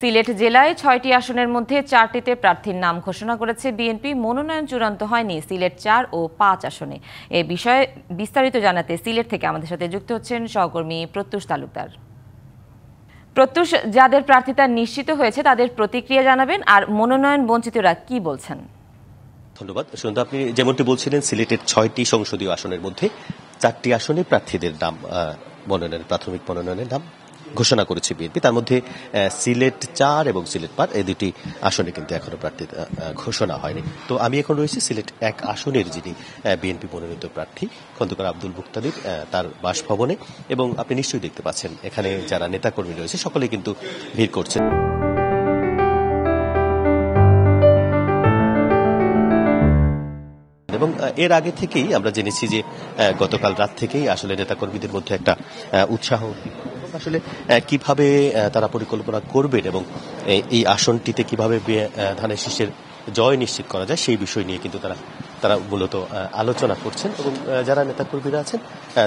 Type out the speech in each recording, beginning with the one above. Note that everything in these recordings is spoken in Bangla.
সিলেট জেলায় ৬টি আসনের মধ্যে ৪টিতে প্রার্থীর নাম ঘোষণা করেছে বিএনপি। মনোনয়ন চূড়ান্ত হয়নি সিলেট ৪ ও ৫ আসনে। এ বিষয়ে বিস্তারিত জানাতে সিলেট থেকে আমাদের সাথে যুক্ত হচ্ছেন সহকর্মী প্রত্যুষ তালুকদার। প্রত্যুষ, যাদের প্রার্থিতা নিশ্চিত হয়েছে তাদের প্রতিক্রিয়া জানাবেন, আর মনোনয়ন বঞ্চিতরা কি বলছেন? ধন্যবাদ সুন্দর। আপনি যেমনটি বলছিলেন, সিলেটের ৬টি সংসদীয় আসনের মধ্যে ৪টি আসনে প্রার্থীদের নাম প্রাথমিক মনোনয়নের নাম ঘোষণা করেছে বিএনপি। তার মধ্যে সিলেট ৪ এবং সিলেট ৫ এই দুটি আসনে কিন্তু এখনো প্রার্থীর ঘোষণা হয়নি। তো আমি এখন রয়েছি সিলেট ১ আসনের যিনি বিএনপি মনোনীত প্রার্থী খন্দকার আব্দুল মুক্তাদির তার বাসভবনে, এবং আপনি নিশ্চয়ই দেখতে পাচ্ছেন এখানে যারা নেতাকর্মী রয়েছে সকলেই কিন্তু ভিড় করছেন। এবং এর আগে থেকেই আমরা জেনেছি যে গতকাল রাত থেকেই আসলে নেতাকর্মীদের মধ্যে একটা উৎসাহ, আসলে কিভাবে তারা পরিকল্পনা করবেন এবং এই আসনটিতে কিভাবে ধানের শীষের জয় নিশ্চিত করা যায় সেই বিষয় নিয়ে কিন্তু তারা মূলত আলোচনা করছেন। এবং যারা নেতাকর্মীরা আছেন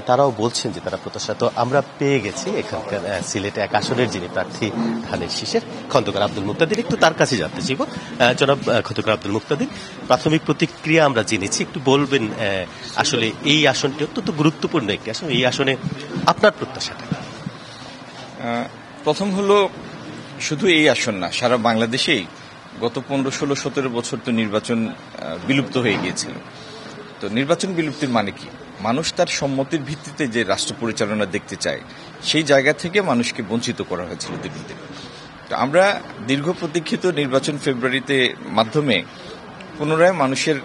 তারাও বলছেন যে তারা প্রত্যাশা তো আমরা পেয়ে গেছি। এখানকার সিলেট ১ আসনের যিনি প্রার্থী ধানের শীষের খন্দকার আব্দুল মুক্তাদির, একটু তার কাছে জানতে চাইব। জনাব খন্দকার আব্দুল মুক্তাদির, প্রাথমিক প্রতিক্রিয়া আমরা জেনেছি, একটু বলবেন আসলে এই আসনটি অত্যন্ত গুরুত্বপূর্ণ একটি আসন, এই আসনে আপনার প্রত্যাশাটা? প্রথম হলো, শুধু এই আসন না, সারা বাংলাদেশেই গত ১৫, ১৬, ১৭ বছর তো নির্বাচন বিলুপ্ত হয়ে গিয়েছিল। তো নির্বাচন বিলুপ্তির মানে কি? মানুষ তার সম্মতির ভিত্তিতে যে রাষ্ট্র পরিচালনা দেখতে চায়, সেই জায়গা থেকে মানুষকে বঞ্চিত করা হয়েছিল দিন দিন। তো আমরা দীর্ঘ প্রতীক্ষিত নির্বাচন ফেব্রুয়ারিতে মাধ্যমে পুনরায় মানুষের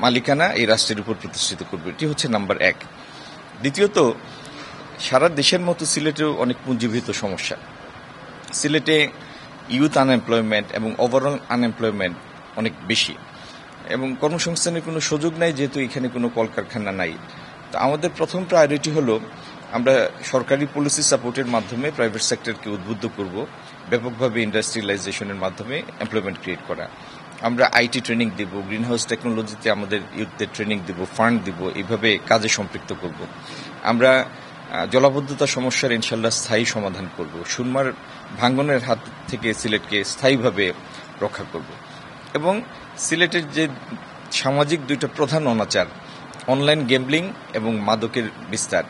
মালিকানা এই রাষ্ট্রের উপর প্রতিষ্ঠিত করবে, এটি হচ্ছে নাম্বার ১। দ্বিতীয়ত, সারা দেশের মতো সিলেটেও অনেক পুঞ্জীভূত সমস্যা। সিলেটে ইউথ আনএমপ্লয়মেন্ট এবং ওভারঅল আনএমপ্লয়মেন্ট অনেক বেশি, এবং কর্মসংস্থানের কোনো সুযোগ নাই, যেহেতু এখানে কোনো কলকারখানা নাই। তো আমাদের প্রথম প্রায়োরিটি হলো আমরা সরকারি পলিসি সাপোর্টের মাধ্যমে প্রাইভেট সেক্টরকে উদ্বুদ্ধ করব, ব্যাপকভাবে ইন্ডাস্ট্রিয়ালাইজেশনের মাধ্যমে এমপ্লয়মেন্ট ক্রিয়েট করা। আমরা আইটি ট্রেনিং দিব, গ্রিন হাউস টেকনোলজিতে আমাদের ইউথদের ট্রেনিং দিব, ফান্ড দিব, এইভাবে কাজে সম্পৃক্ত করব। আমরা জলাবদ্ধতা সমস্যার ইনশাল্লাহ স্থায়ী সমাধান করব। সুরমার ভাঙ্গনের হাত থেকে সিলেটকে স্থায়ীভাবে রক্ষা করব। এবং সিলেটের যে সামাজিক দুইটা প্রধান অনাচার, অনলাইন গেমলিং এবং মাদকের বিস্তার,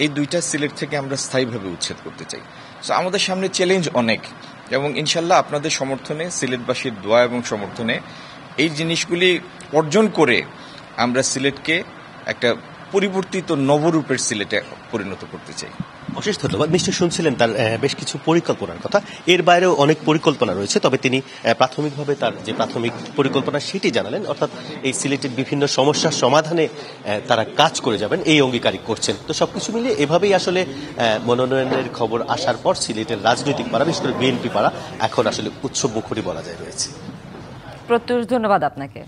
এই দুইটা সিলেট থেকে আমরা স্থায়ীভাবে উচ্ছেদ করতে চাই। সো আমাদের সামনে চ্যালেঞ্জ অনেক, এবং ইনশাল্লাহ আপনাদের সমর্থনে, সিলেটবাসীর দোয়া এবং সমর্থনে এই জিনিসগুলি অর্জন করে আমরা সিলেটকে একটা পরিবর্তিত নবরূপের সিলেটে পরিণত করতে চাই। অশেষ ধন্যবাদ। নিশ্চয়ই শুনছিলেন তার বেশ কিছু পরিকল্পনার কথা। এর বাইরেও অনেক পরিকল্পনা রয়েছে, তবে তিনি প্রাথমিকভাবে তার যে প্রাথমিক পরিকল্পনা সেটি জানালেন, অর্থাৎ এই সিলেটের বিভিন্ন সমস্যার সমাধানে তারা কাজ করে যাবেন, এই অঙ্গীকারই করছেন। তো সবকিছু মিলিয়ে এভাবেই আসলে মনোনয়নের খবর আসার পর সিলেটের রাজনৈতিক পাড়া, বিশেষ করে বিএনপি পাড়া এখন আসলে উৎসব মুখরই বলা যায় রয়েছে। প্রত্যুষ, ধন্যবাদ আপনাকে।